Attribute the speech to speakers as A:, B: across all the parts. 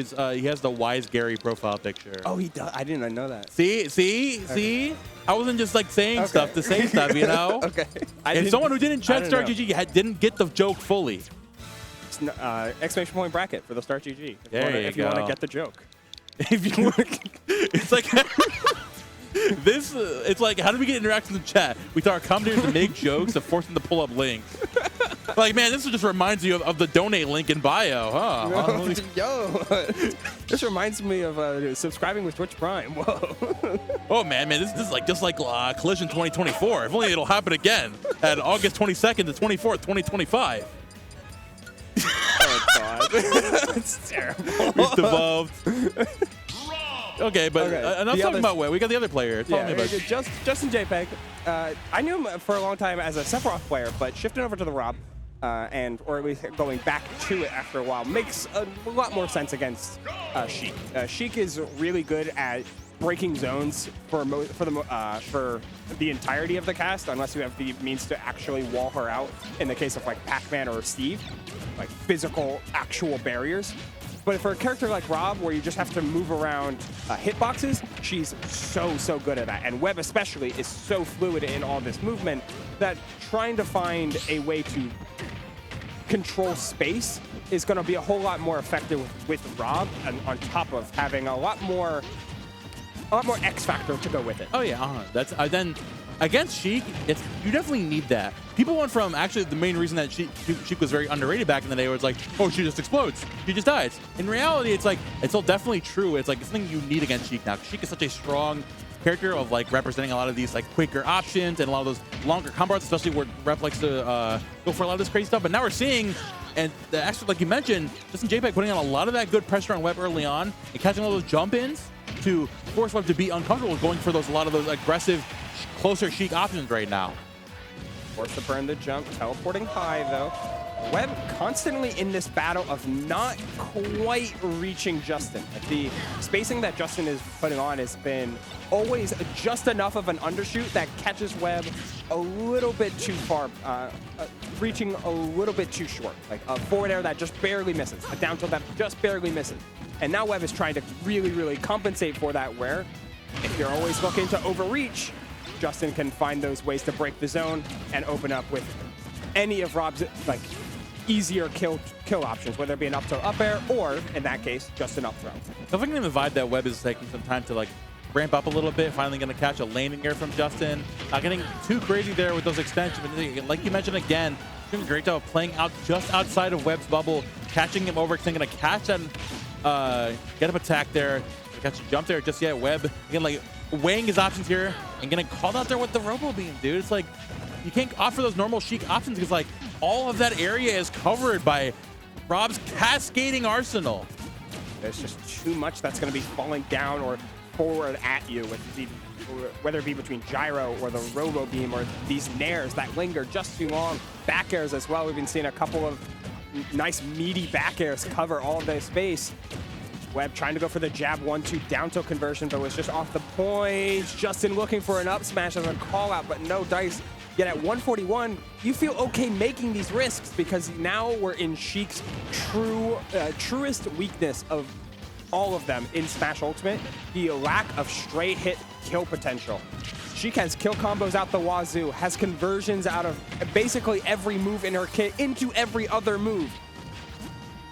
A: He has the Wise Gary profile picture.
B: Oh, he does. I didn't know that.
A: See? I wasn't just like saying stuff to say stuff, you know?
B: Okay.
A: And someone who didn't check Start GG didn't get the joke fully.
B: Exclamation point bracket for the Start GG.
A: If
B: you want to get the joke.
A: If you it's like it's like, how do we get interactions in chat? We thought our commentators to make jokes of forcing to pull up links. Like, man, this just reminds you of the donate link in bio, huh?
B: Yo, this reminds me of subscribing with Twitch Prime. Whoa.
A: Oh man, this is like just like Collision 2024. If only it'll happen again at August 22nd to 24th, 2025.
B: Oh god, it's terrible.
A: We've devolved. Okay, but enough talking about Webb. We got the other player. Tell me about
B: Justinjpeg. I knew him for a long time as a Sephiroth player, but shifting over to the R.O.B. Or at least going back to it after a while makes a lot more sense against Sheik. Sheik is really good at breaking zones for the entirety of the cast, unless you have the means to actually wall her out. In the case of like Pac-Man or Steve, like physical, actual barriers. But for a character like R.O.B, where you just have to move around hitboxes, she's so good at that. And Webb especially is so fluid in all this movement that trying to find a way to control space is going to be a whole lot more effective with R.O.B, and on top of having a lot more X factor to go with it.
A: Oh yeah, that's then against Sheik, you definitely need that. People went from actually the main reason that Sheik was very underrated back in the day was like, oh, she just explodes, she just dies. In reality, it's like it's still definitely true. It's like it's something you need against Sheik now. Sheik is such a strong character of like representing a lot of these like quicker options and a lot of those longer combos, especially where Rep likes to go for a lot of this crazy stuff. But now we're seeing, and the extra, like you mentioned, Justinjpeg putting on a lot of that good pressure on Webb early on and catching all those jump ins to force Webb to be uncomfortable going for a lot of those aggressive, closer Sheik options right now.
B: Force to burn the jump, teleporting high though. Webb constantly in this battle of not quite reaching Justin. Like the spacing that Justin is putting on has been always just enough of an undershoot that catches Webb a little bit too far, reaching a little bit too short. Like a forward air that just barely misses, a down tilt that just barely misses. And now Webb is trying to really compensate for that, where if you're always looking to overreach, Justin can find those ways to break the zone and open up with any of R.O.B's like easier kill options, whether it be an up tilt up air or, in that case, just an up throw.
A: I'm thinking the vibe that Webb is taking some time to like ramp up a little bit, finally going to catch a landing air from Justin. Not getting too crazy there with those extensions, but like you mentioned again, doing a great job of playing out just outside of Webb's bubble, catching him over, going to catch that, get up attack there, catch a jump there just yet. Webb, again, like weighing his options here and getting called out there with the Robo Beam, dude. It's like, you can't offer those normal Sheik options because like all of that area is covered by R.O.B's cascading arsenal.
B: There's just too much that's going to be falling down or forward at you, whether it be between gyro or the Robo Beam or these nairs that linger just too long. Back airs as well. We've been seeing a couple of nice meaty back airs cover all of their space. Webb trying to go for the jab 1-2 down tilt conversion, but was just off the points. Justin looking for an up smash as a call out, but no dice. Yet at 141, you feel okay making these risks because now we're in Sheik's truest weakness of all of them in Smash Ultimate, the lack of straight hit kill potential. Sheik has kill combos out the wazoo, has conversions out of basically every move in her kit into every other move.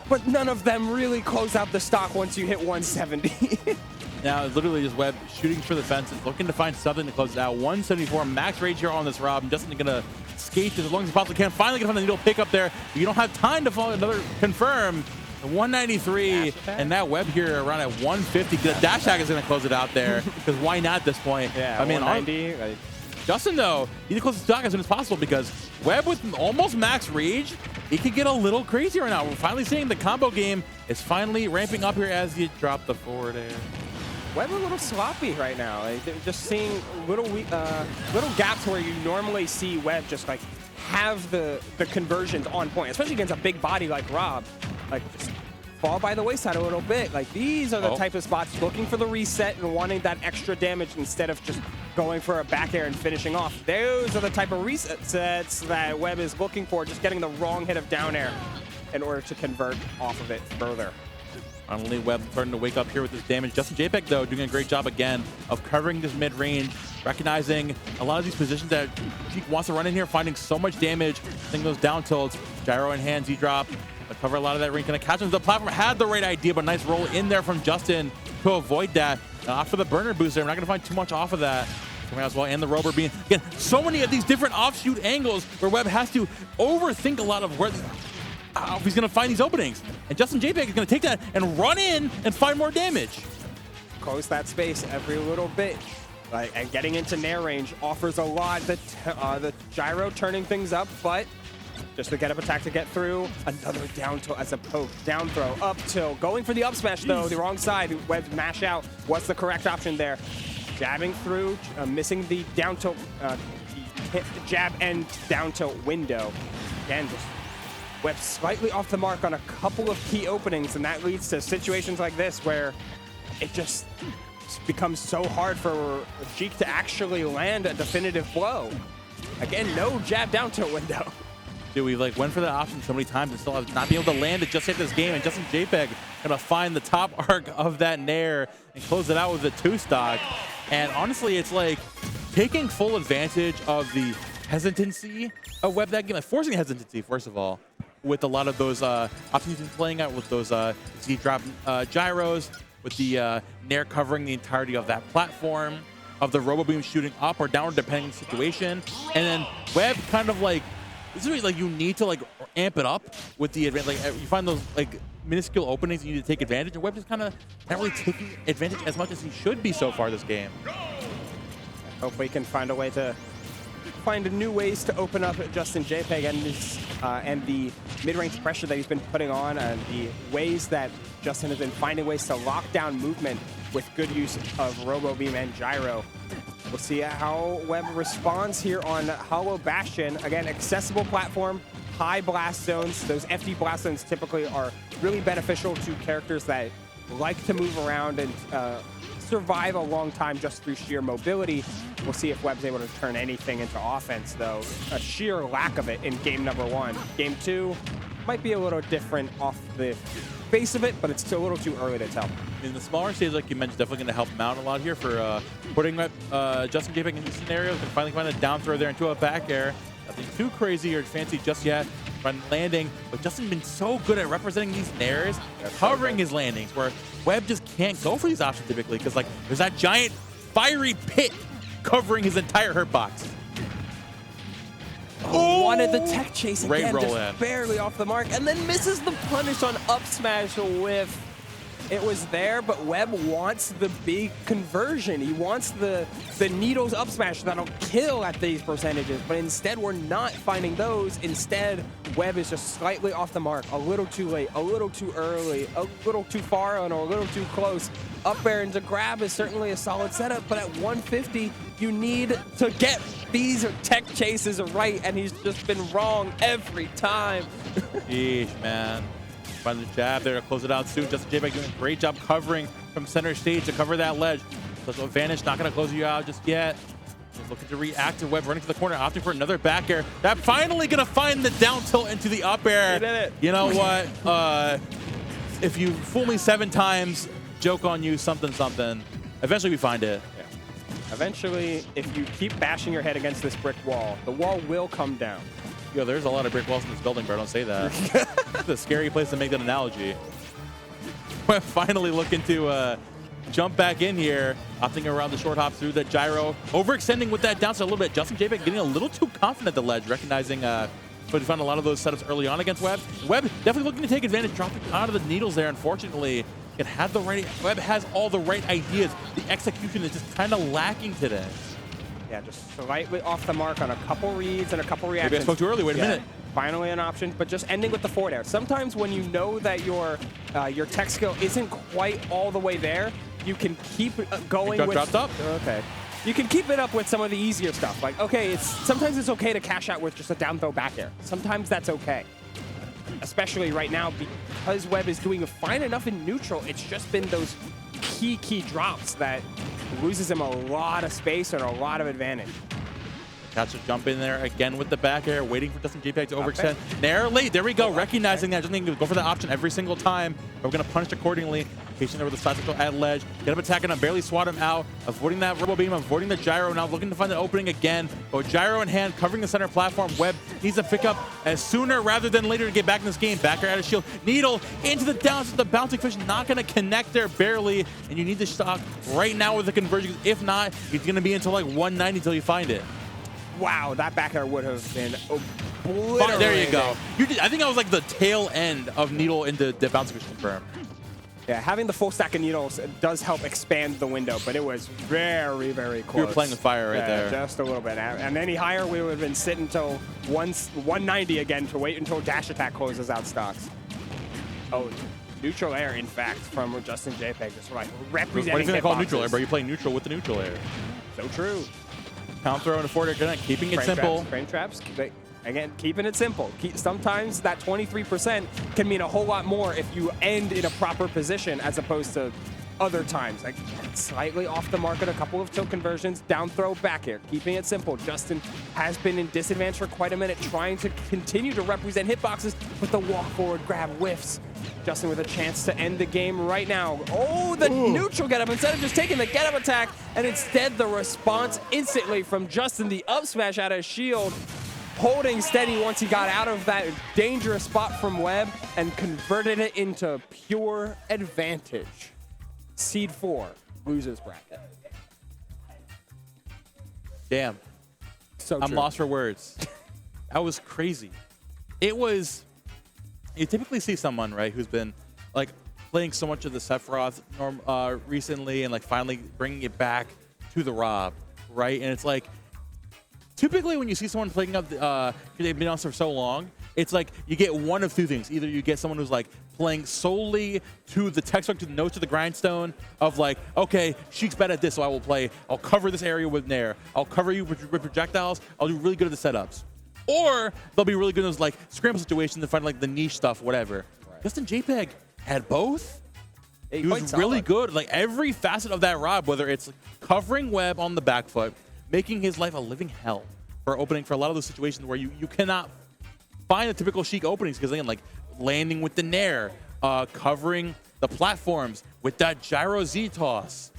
B: But none of them really close out the stock once you hit 170.
A: Now it's literally just Webb shooting for the fences, looking to find something to close it out. 174 max rage here on this R.O.B. and Justin gonna skate as long as he possibly can. Finally gonna find a needle pick up there. You don't have time to follow another confirm. 193 and that Webb here around at 150. The dash attack is gonna close it out there because why not at this point?
B: Yeah,
A: I mean,
B: 190.
A: Justin though, you need to close the stock as soon as possible because Webb with almost max rage, he could get a little crazy right now. We're finally seeing the combo game is finally ramping up here as you drop the forward air.
B: Webb a little sloppy right now. Like, they're just seeing little gaps where you normally see Webb just like have the conversions on point, especially against a big body like R.O.B. Like just fall by the wayside a little bit. Like these are the type of spots looking for the reset and wanting that extra damage instead of just going for a back air and finishing off. Those are the type of reset sets that Webb is looking for, just getting the wrong hit of down air in order to convert off of it further.
A: Finally, Webb starting to wake up here with this damage. Justinjpeg, though, doing a great job again of covering this mid-range, recognizing a lot of these positions that Sheik wants to run in here, finding so much damage, seeing those down tilts. Gyro in hand, Z-drop, cover a lot of that range. Gonna catch him. The platform had the right idea, but nice roll in there from Justin to avoid that. Off for the burner booster. I'm not gonna find too much off of that. As well, and the R.O.B being, again, so many of these different offshoot angles where Webb has to overthink a lot of where he's going to find these openings. And Justinjpeg is going to take that and run in and find more damage.
B: Close that space every little bit. And getting into nair range offers a lot. The gyro turning things up, but just the get up attack to get through. Another down tilt as a poke. Down throw, up tilt. Going for the up smash, though. The wrong side. Webb's mash out. What's the correct option there? Jabbing through, missing the down tilt, jab and down tilt window. Again, just Webb slightly off the mark on a couple of key openings, and that leads to situations like this where it just becomes so hard for Sheik to actually land a definitive blow. Again, no jab down tilt window.
A: Dude, we went for that option so many times and still have not been able to land it just hit this game. And Justinjpeg gonna find the top arc of that nair and close it out with a 2-stock. And honestly, it's like taking full advantage of the hesitancy of Webb that game, like forcing hesitancy, first of all, with a lot of those options he's been playing out with those Z-drop gyros, with the nair covering the entirety of that platform, of the R.O.B beam shooting up or down depending on the situation. And then Webb kind of this is really you need to amp it up with the advantage. You find those minuscule openings you need to take advantage, and Webb just kind of not really taking advantage as much as he should be so far this game.
B: Hopefully he can find a way to find new ways to open up Justinjpeg and the mid-range pressure that he's been putting on, and the ways that Justin has been finding ways to lock down movement with good use of R.O.B beam and gyro. We'll see how Webb responds here on Hollow Bastion. Again, accessible platform, high blast zones. Those FD blast zones typically are really beneficial to characters that like to move around and survive a long time just through sheer mobility. We'll see if Webb's able to turn anything into offense, though. A sheer lack of it in game number 1. Game 2 might be a little different off the face of it, but it's still a little too early to tell.
A: In the smaller stage, like you mentioned, definitely going to help him out a lot here for putting Justinjpeg in these scenarios and finally find a down throw there into a back air. Nothing too crazy or fancy just yet. Run landing, but Justin's been so good at representing these nairs, covering his landings, where Webb just can't go for these options typically because there's that giant fiery pit covering his entire hurt box.
B: Oh, wanted the tech chase again,
A: roll
B: just
A: in.
B: barely off the mark, and then misses the punish on up smash whiff. It was there, but Webb wants the big conversion. He wants the needles up smash that'll kill at these percentages, but instead we're not finding those. Instead, Webb is just slightly off the mark, a little too late, a little too early, a little too far, and a little too close. Up air into grab is certainly a solid setup, but at 150, you need to get these tech chases right, and he's just been wrong every time.
A: Yeesh, man. Find the jab there to close it out soon. Justinjpeg doing a great job covering from center stage to cover that ledge. Special advantage, not going to close you out just yet. He's looking to react to Webb running to the corner, opting for another back air. That finally going to find the down tilt into the up air.
B: He did it.
A: You know what? If you fool me 7 times, joke on you, something, something. Eventually we find it.
B: Yeah. Eventually, if you keep bashing your head against this brick wall, the wall will come down.
A: Yo, there's a lot of brick walls in this building, bro. Don't say that. It's a scary place to make that analogy. We're finally looking to jump back in here, opting around the short hop through the gyro, overextending with that down a little bit. Justinjpeg getting a little too confident at the ledge, recognizing but he found a lot of those setups early on against Webb. Webb definitely looking to take advantage, dropping out of the needles there. Unfortunately, it had the right. Webb has all the right ideas. The execution is just kind of lacking today.
B: Yeah, just slightly off the mark on a couple reads and a couple reactions.
A: Maybe I spoke too early. Wait a minute.
B: Finally an option, but just ending with the forward air. Sometimes when you know that your tech skill isn't quite all the way there, you can keep going with...
A: Dropped up?
B: Okay. You can keep it up with some of the easier stuff. Like, okay, sometimes it's okay to cash out with just a down throw back air. Sometimes that's okay. Especially right now, because Webb is doing fine enough in neutral, it's just been those key drops that loses him a lot of space and a lot of advantage.
A: Catch a jump in there again with the back air, waiting for Justinjpeg to overextend. Nair late. There we go. Recognizing that. Just need to go for that option every single time. We're going to punish accordingly. Patient there with the side control at ledge. Get up attacking him. Barely swat him out. Avoiding that Robo Beam. Avoiding the gyro. Now looking to find the opening again. But with gyro in hand, covering the center platform. Webb needs to pick up as sooner rather than later to get back in this game. Back air out of shield. Needle into the downs. The bouncing fish not going to connect there barely. And you need to stock right now with the conversion. If not, it's going to be until like 190 until you find it.
B: Wow, that back air would have been obliterated.
A: There you go. I think I was like the tail end of Needle into the bouncing fish confirm.
B: Yeah, having the full stack of needles does help expand the window, but it was very, very close.
A: You were playing with fire right there.
B: Just a little bit. And any higher, we would have been sitting until 190 again to wait until dash attack closes out stocks. Oh, neutral air, in fact, from Justinjpeg. Just like representing.
A: What are you going to call neutral air, bro? You're playing neutral with the neutral air.
B: So true.
A: Count throw and forward air, keeping it simple.
B: Frame traps. Again, keeping it simple. Sometimes that 23% can mean a whole lot more if you end in a proper position as opposed to other times. Like slightly off the market, a couple of tilt conversions, down throw, back air, keeping it simple. Justin has been in disadvantage for quite a minute, trying to continue to represent hitboxes, but the walk forward grab whiffs. Justin with a chance to end the game right now. Oh, the neutral getup instead of just taking the getup attack, and instead the response instantly from Justin, the up smash out of shield, holding steady once he got out of that dangerous spot from Webb and converted it into pure advantage. Seed 4, losers bracket.
A: Damn.
B: So
A: I'm lost for words. That was crazy. It was, you typically see someone, right, who's been like playing so much of the Sephiroth recently and like finally bringing it back to the R.O.B, right? And it's like, typically when you see someone playing up, they've been on for so long, it's like you get one of two things. Either you get someone who's like playing solely to the textbook, to the notes of the grindstone of like, okay, Sheik's bad at this, so I'll cover this area with Nair. I'll cover you with projectiles. I'll do really good at the setups. Or they'll be really good in those like scramble situations to find like the niche stuff, whatever. Right. Justinjpeg had both. He was really good. Like every facet of that R.O.B, whether it's covering Webb on the back foot, making his life a living hell for opening for a lot of those situations where you cannot find the typical Sheik openings, because again, like landing with the Nair, covering the platforms with that gyro Z toss,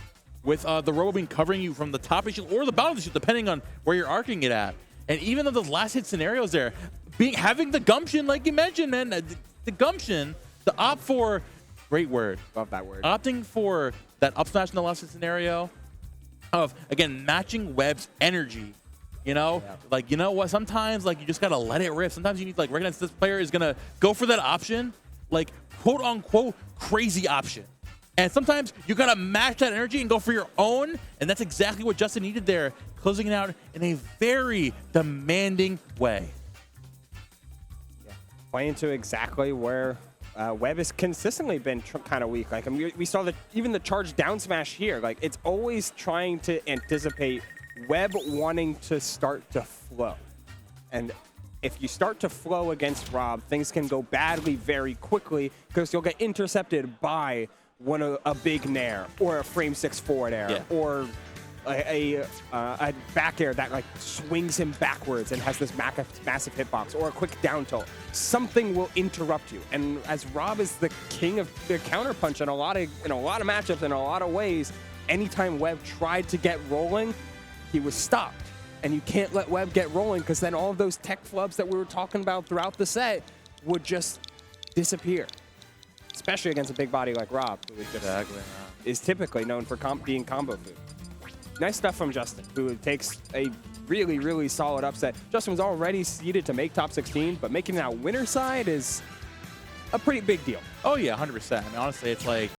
A: with the Robo Beam covering you from the top of the shield or the bottom of the shield, depending on where you're arcing it at. And even though those last hit scenarios there, having the gumption, like you mentioned, man, the gumption, the opt for, great word.
B: Love that word.
A: Opting for that up smash in the last hit scenario of, again, matching Webb's energy. You know, like, you know what? Sometimes, like, you just got to let it rip. Sometimes you need to, like, recognize this player is going to go for that option, like, quote unquote, crazy option. And sometimes you got to match that energy and go for your own. And that's exactly what Justin needed there, closing it out in a very demanding way.
B: Yeah. Playing to exactly where Webb has consistently been kind of weak. Like, I mean, we saw that even the charge down smash here, like, it's always trying to anticipate Webb wanting to start to flow. And if you start to flow against R.O.B, things can go badly very quickly because you'll get intercepted by a big Nair or a frame 6 forward air or a back air that like swings him backwards and has this massive hitbox, or a quick down tilt. Something will interrupt you. And as R.O.B is the king of the counterpunch in a lot of matchups, in a lot of ways, anytime Webb tried to get rolling, he was stopped. And you can't let Webb get rolling, because then all of those tech flubs that we were talking about throughout the set would just disappear. Especially against a big body like R.O.B, who is typically known for being combo food. Nice stuff from Justin, who takes a really, really solid upset. Justin was already seeded to make top 16, but making that winner side is a pretty big deal.
A: Oh yeah, 100%. I mean, honestly, it's like,